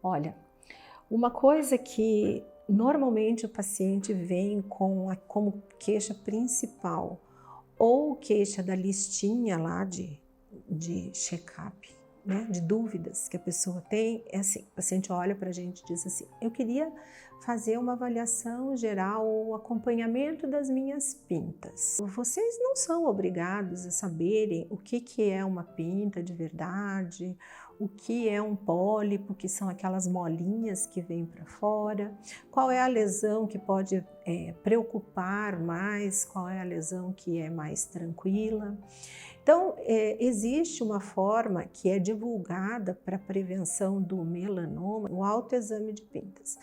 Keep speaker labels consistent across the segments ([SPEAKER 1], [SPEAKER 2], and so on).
[SPEAKER 1] Olha, uma coisa que normalmente o paciente vem como queixa principal, ou queixa da listinha lá de check-up, né, de dúvidas que a pessoa tem, é assim, o paciente olha para a gente e diz assim, eu queria fazer uma avaliação geral ou acompanhamento das minhas pintas. Vocês não são obrigados a saberem o que é uma pinta de verdade, o que é um pólipo, que são aquelas molinhas que vêm para fora, qual é a lesão que pode preocupar mais, qual é a lesão que é mais tranquila. Então, existe uma forma que é divulgada para a prevenção do melanoma, o autoexame de pintas.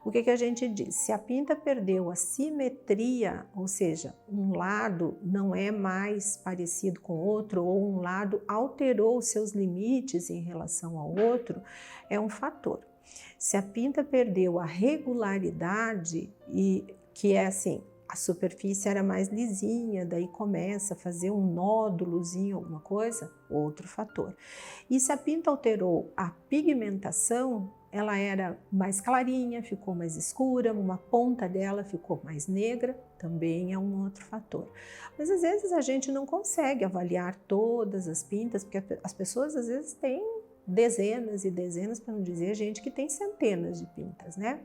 [SPEAKER 1] O que a gente diz? Se a pinta perdeu a simetria, ou seja, um lado não é mais parecido com o outro, ou um lado alterou os seus limites em relação ao outro, é um fator. Se a pinta perdeu a regularidade, que é assim, a superfície era mais lisinha, daí começa a fazer um nódulozinho, alguma coisa, outro fator. E se a pinta alterou a pigmentação, ela era mais clarinha, ficou mais escura, uma ponta dela ficou mais negra, também é um outro fator. Mas às vezes a gente não consegue avaliar todas as pintas, porque as pessoas às vezes têm dezenas e dezenas, para não dizer gente que tem centenas de pintas, né?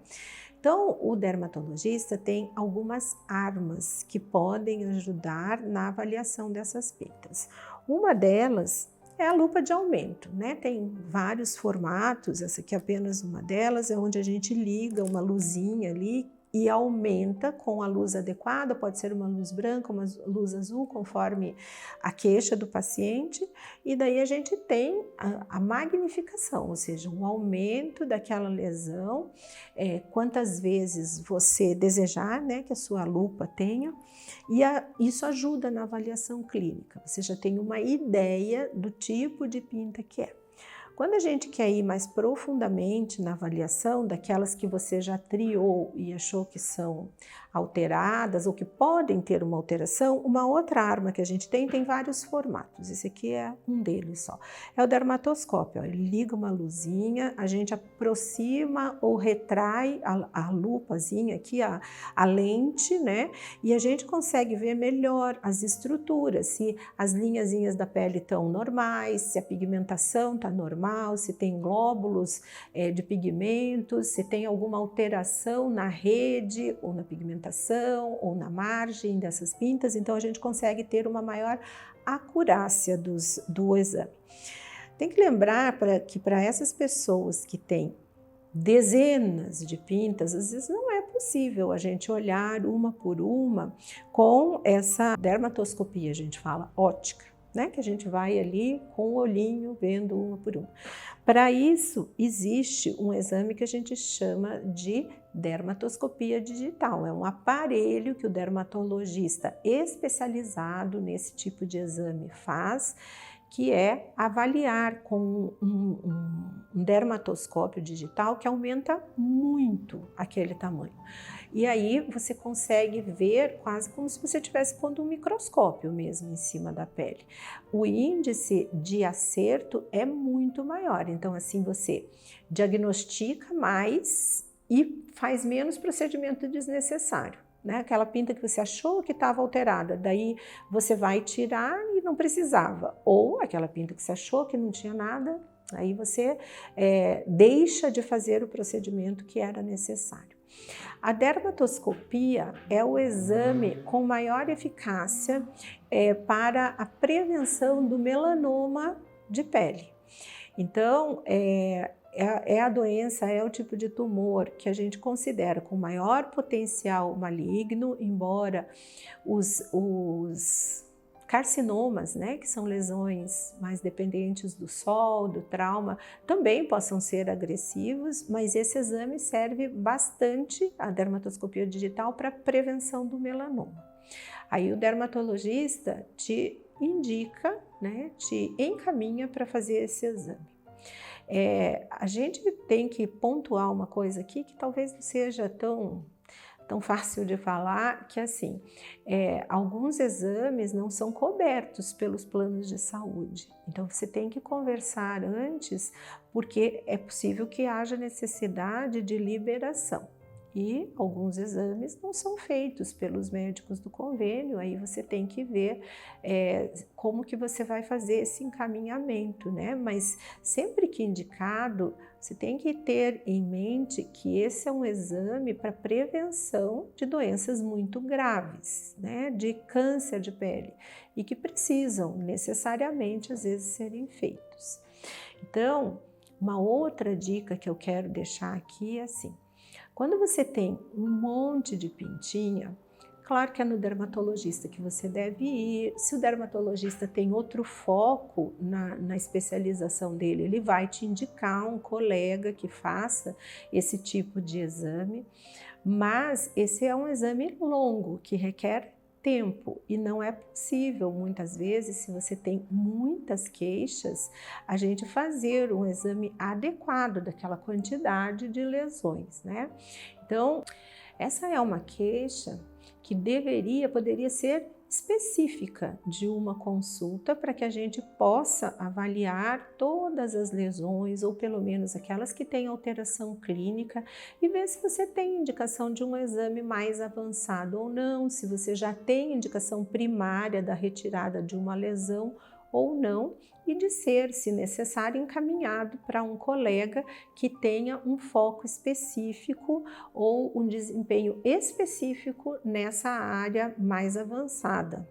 [SPEAKER 1] Então, o dermatologista tem algumas armas que podem ajudar na avaliação dessas pintas. Uma delas é a lupa de aumento, né? Tem vários formatos, essa aqui é apenas uma delas, é onde a gente liga uma luzinha ali e aumenta com a luz adequada, pode ser uma luz branca, uma luz azul, conforme a queixa do paciente, e daí a gente tem a magnificação, ou seja, um aumento daquela lesão, quantas vezes você desejar, né, que a sua lupa tenha, e isso ajuda na avaliação clínica, você já tem uma ideia do tipo de pinta que é. Quando a gente quer ir mais profundamente na avaliação daquelas que você já triou e achou que são alteradas ou que podem ter uma alteração, uma outra arma que a gente tem vários formatos. Esse aqui é um deles só. É o dermatoscópio. Ó. Ele liga uma luzinha, a gente aproxima ou retrai a lupazinha aqui, a lente, né? E a gente consegue ver melhor as estruturas, se as linhazinhas da pele estão normais, se a pigmentação está normal, se tem glóbulos de pigmentos, se tem alguma alteração na rede ou na pigmentação ou na margem dessas pintas, então a gente consegue ter uma maior acurácia do exame. Tem que lembrar que para essas pessoas que têm dezenas de pintas, às vezes não é possível a gente olhar uma por uma com essa dermatoscopia, a gente fala ótica, né? Que a gente vai ali com o olhinho vendo uma por uma. Para isso, existe um exame que a gente chama de dermatoscopia digital. É um aparelho que o dermatologista especializado nesse tipo de exame faz, que é avaliar com um dermatoscópio digital que aumenta muito aquele tamanho. E aí você consegue ver quase como se você estivesse pondo um microscópio mesmo em cima da pele. O índice de acerto é muito maior, então assim você diagnostica mais e faz menos procedimento desnecessário. Né? Aquela pinta que você achou que estava alterada, daí você vai tirar e não precisava. Ou aquela pinta que você achou que não tinha nada, aí você deixa de fazer o procedimento que era necessário. A dermatoscopia é o exame com maior eficácia para a prevenção do melanoma de pele. Então, é a doença, é o tipo de tumor que a gente considera com maior potencial maligno, embora os carcinomas, né, que são lesões mais dependentes do sol, do trauma, também possam ser agressivos, mas esse exame serve bastante, a dermatoscopia digital, para prevenção do melanoma. Aí o dermatologista te indica, né, te encaminha para fazer esse exame. A gente tem que pontuar uma coisa aqui que talvez não seja tão tão fácil de falar que assim, alguns exames não são cobertos pelos planos de saúde. Então você tem que conversar antes, porque é possível que haja necessidade de liberação. E alguns exames não são feitos pelos médicos do convênio, aí você tem que ver como que você vai fazer esse encaminhamento, né? Mas sempre que indicado, você tem que ter em mente que esse é um exame para prevenção de doenças muito graves, né? De câncer de pele, e que precisam necessariamente, às vezes, serem feitos. Então, uma outra dica que eu quero deixar aqui é assim: quando você tem um monte de pintinha, claro que é no dermatologista que você deve ir. Se o dermatologista tem outro foco na especialização dele, ele vai te indicar um colega que faça esse tipo de exame. Mas esse é um exame longo, que requer tempo, e não é possível, muitas vezes, se você tem muitas queixas, a gente fazer um exame adequado daquela quantidade de lesões, né? Então, essa é uma queixa que poderia ser específica de uma consulta, para que a gente possa avaliar todas as lesões, ou pelo menos aquelas que têm alteração clínica, e ver se você tem indicação de um exame mais avançado ou não, se você já tem indicação primária da retirada de uma lesão ou não, e de ser, se necessário, encaminhado para um colega que tenha um foco específico ou um desempenho específico nessa área mais avançada.